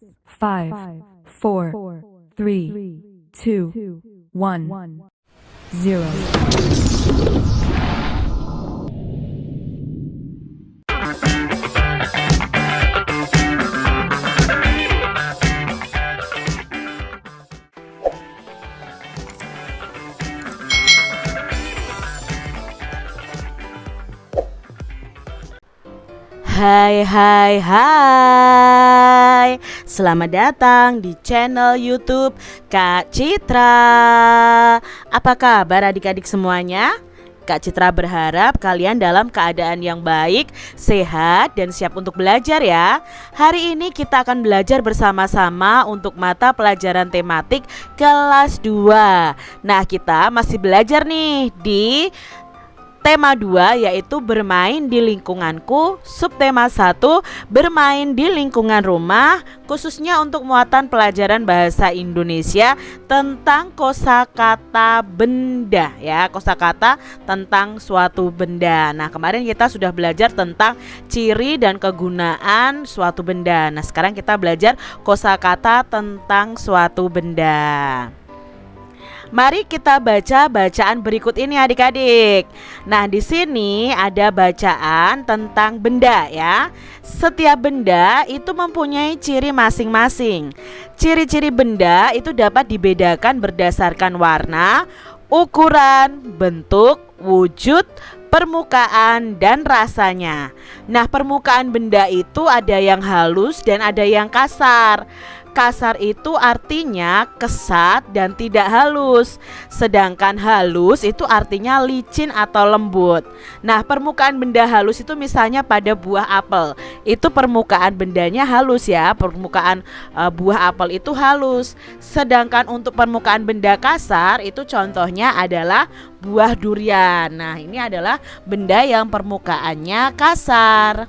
5, 4, 3, 2, 1, 0. Hai, selamat datang di channel YouTube Kak Citra. Apa kabar adik-adik semuanya? Kak Citra berharap kalian dalam keadaan yang baik, sehat, dan siap untuk belajar ya. Hari ini kita akan belajar bersama-sama untuk mata pelajaran tematik kelas 2. Nah, kita masih belajar nih di tema 2 yaitu bermain di lingkunganku, subtema 1 bermain di lingkungan rumah, khususnya untuk muatan pelajaran bahasa Indonesia tentang kosakata benda ya, kosakata tentang suatu benda. Nah, kemarin kita sudah belajar tentang ciri dan kegunaan suatu benda. Nah, sekarang kita belajar kosakata tentang suatu benda. Mari kita baca bacaan berikut ini adik-adik. Nah, di sini ada bacaan tentang benda ya. Setiap benda itu mempunyai ciri masing-masing. Ciri-ciri benda itu dapat dibedakan berdasarkan warna, ukuran, bentuk, wujud, permukaan, dan rasanya. Nah, permukaan benda itu ada yang halus dan ada yang kasar. Kasar itu artinya kesat dan tidak halus, sedangkan halus itu artinya licin atau lembut. Nah, permukaan benda halus itu misalnya pada buah apel, itu permukaan bendanya halus ya, permukaan buah apel itu halus. Sedangkan untuk permukaan benda kasar itu contohnya adalah buah durian. Nah, ini adalah benda yang permukaannya kasar.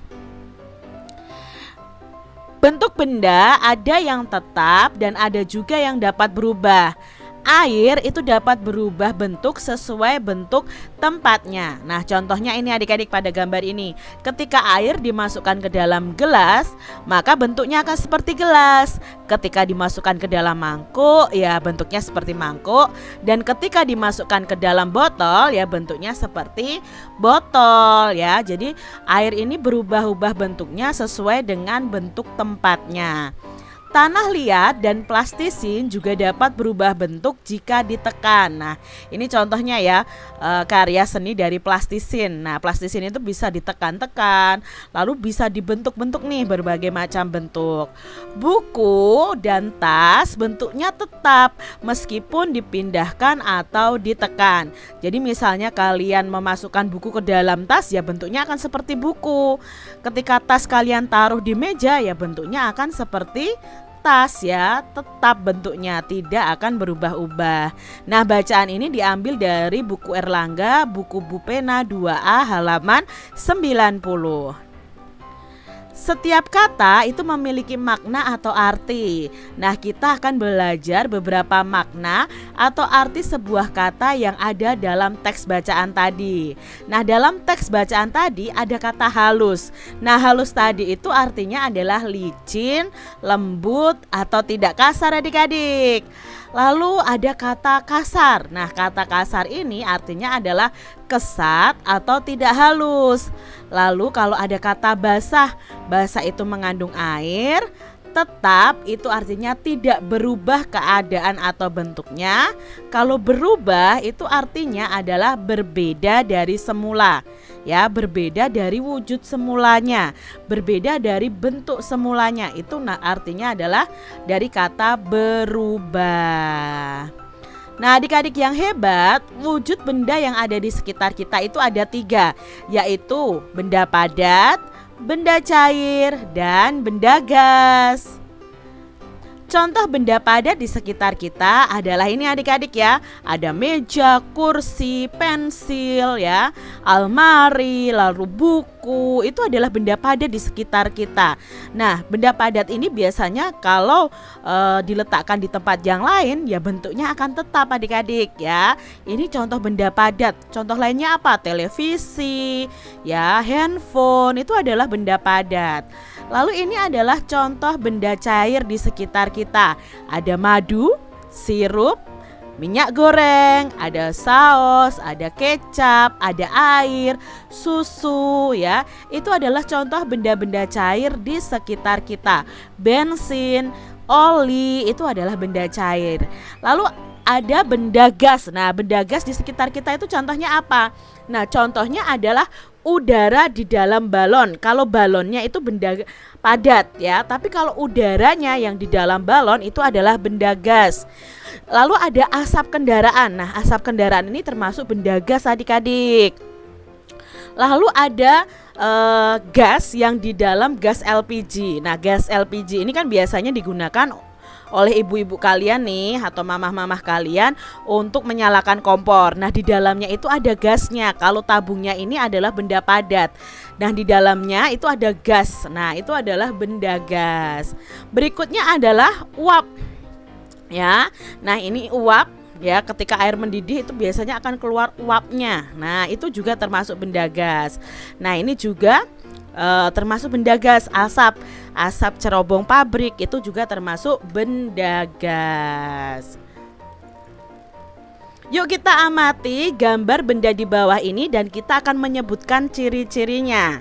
Bentuk benda ada yang tetap dan ada juga yang dapat berubah. Air itu dapat berubah bentuk sesuai bentuk tempatnya. Nah, contohnya ini adik-adik pada gambar ini. Ketika air dimasukkan ke dalam gelas, maka bentuknya akan seperti gelas. Ketika dimasukkan ke dalam mangkuk, ya bentuknya seperti mangkuk. Dan ketika dimasukkan ke dalam botol, ya bentuknya seperti botol ya. Jadi air ini berubah-ubah bentuknya sesuai dengan bentuk tempatnya. Tanah liat dan plastisin juga dapat berubah bentuk jika ditekan. Nah, ini contohnya ya, karya seni dari plastisin. Nah, plastisin itu bisa ditekan-tekan, lalu bisa dibentuk-bentuk nih berbagai macam bentuk. Buku dan tas bentuknya tetap meskipun dipindahkan atau ditekan. Jadi misalnya kalian memasukkan buku ke dalam tas, ya bentuknya akan seperti buku. Ketika tas kalian taruh di meja, ya bentuknya akan seperti tas ya, tetap bentuknya, tidak akan berubah-ubah. Nah, bacaan ini diambil dari buku Erlangga, buku Bupena 2A halaman 90. Setiap kata itu memiliki makna atau arti. Nah, kita akan belajar beberapa makna atau arti sebuah kata yang ada dalam teks bacaan tadi. Nah, dalam teks bacaan tadi ada kata halus. Nah, halus tadi itu artinya adalah licin, lembut, atau tidak kasar adik-adik. Lalu ada kata kasar. Nah, kata kasar ini artinya adalah kesat atau tidak halus. Lalu kalau ada kata basah, basah itu mengandung air, tetap itu artinya tidak berubah keadaan atau bentuknya. Kalau berubah itu artinya adalah berbeda dari semula. Ya, berbeda dari wujud semulanya, berbeda dari bentuk semulanya. Itu artinya adalah dari kata berubah. Nah, adik-adik yang hebat, wujud benda yang ada di sekitar kita itu ada 3, yaitu benda padat, benda cair, dan benda gas. Contoh benda padat di sekitar kita adalah ini adik-adik ya. Ada meja, kursi, pensil ya, almari, lalu buku. Itu adalah benda padat di sekitar kita. Nah, benda padat ini biasanya kalau diletakkan di tempat yang lain ya bentuknya akan tetap adik-adik ya. Ini contoh benda padat. Contoh lainnya apa? Televisi, ya, handphone, itu adalah benda padat. Lalu ini adalah contoh benda cair di sekitar kita. Ada madu, sirup, minyak goreng, ada saus, ada kecap, ada air, susu ya. Itu adalah contoh benda-benda cair di sekitar kita. Bensin, oli, itu adalah benda cair. Lalu ada benda gas. Nah, benda gas di sekitar kita itu contohnya apa? Nah, contohnya adalah udara di dalam balon. Kalau balonnya itu benda padat ya, tapi kalau udaranya yang di dalam balon itu adalah benda gas. Lalu ada asap kendaraan. Nah, asap kendaraan ini termasuk benda gas adik-adik. Lalu ada gas yang di dalam gas LPG. Nah, gas LPG ini kan biasanya digunakan oleh ibu-ibu kalian nih atau mamah-mamah kalian untuk menyalakan kompor. Nah, di dalamnya itu ada gasnya. Kalau tabungnya ini adalah benda padat. Nah, di dalamnya itu ada gas. Nah, itu adalah benda gas. Berikutnya adalah uap. Ya. Nah, ini uap. Ya, ketika air mendidih itu biasanya akan keluar uapnya. Nah, itu juga termasuk benda gas. Nah, ini juga termasuk benda gas. Asap cerobong pabrik itu juga termasuk benda gas. Yuk kita amati gambar benda di bawah ini dan kita akan menyebutkan ciri-cirinya.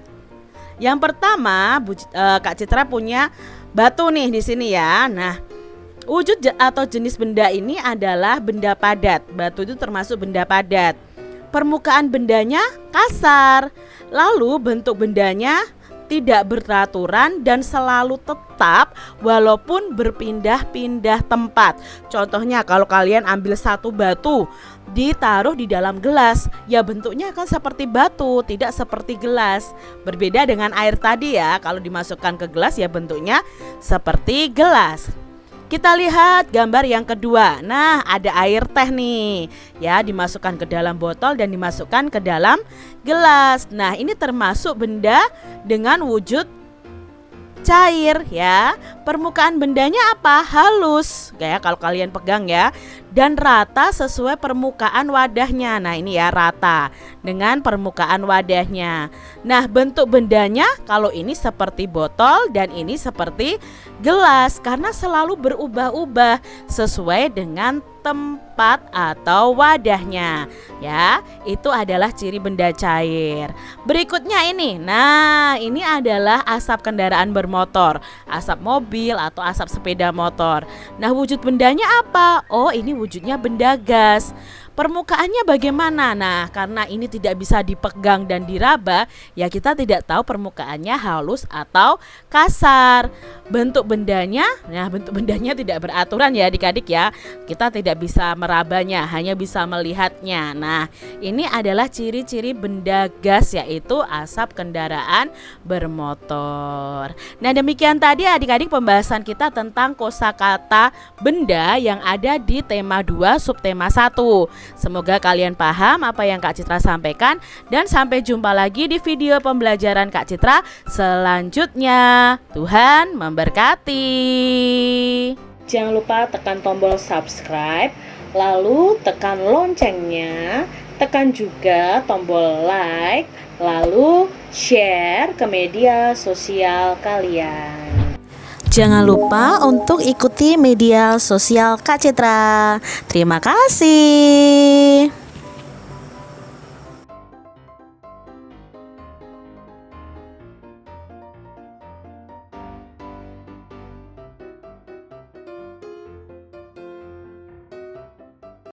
Yang pertama, Kak Citra punya batu nih di sini ya. Nah, wujud atau jenis benda ini adalah benda padat. Batu itu termasuk benda padat. Permukaan bendanya kasar. Lalu bentuk bendanya tidak beraturan dan selalu tetap walaupun berpindah-pindah tempat. Contohnya kalau kalian ambil satu batu ditaruh di dalam gelas, ya bentuknya akan seperti batu, tidak seperti gelas. Berbeda dengan air tadi ya, kalau dimasukkan ke gelas ya bentuknya seperti gelas. Kita lihat gambar yang kedua. Nah, ada air teh nih. Ya, dimasukkan ke dalam botol dan dimasukkan ke dalam gelas. Nah, ini termasuk benda dengan wujud cair ya. Permukaan bendanya apa? Halus. Kayak kalau kalian pegang ya. Dan rata sesuai permukaan wadahnya. Nah, ini ya rata dengan permukaan wadahnya. Nah, bentuk bendanya kalau ini seperti botol dan ini seperti gelas karena selalu berubah-ubah sesuai dengan tempat atau wadahnya. Ya, itu adalah ciri benda cair. Berikutnya ini. Nah, ini adalah asap kendaraan bermotor, asap mobil atau asap sepeda motor. Nah, wujud bendanya apa? Oh, ini wujudnya benda gas. Permukaannya bagaimana? Nah, karena ini tidak bisa dipegang dan diraba, ya kita tidak tahu permukaannya halus atau kasar. Bentuk bendanya, nah bentuk bendanya tidak beraturan ya adik-adik ya. Kita tidak bisa merabanya, hanya bisa melihatnya. Nah, ini adalah ciri-ciri benda gas yaitu asap kendaraan bermotor. Nah, demikian tadi adik-adik pembahasan kita tentang kosakata benda yang ada di tema 2 subtema 1. Semoga kalian paham apa yang Kak Citra sampaikan dan sampai jumpa lagi di video pembelajaran Kak Citra selanjutnya. Tuhan memberkati. Jangan lupa tekan tombol subscribe, lalu tekan loncengnya, tekan juga tombol like, lalu share ke media sosial kalian. Jangan lupa untuk ikuti media sosial Kak Citra. Terima kasih.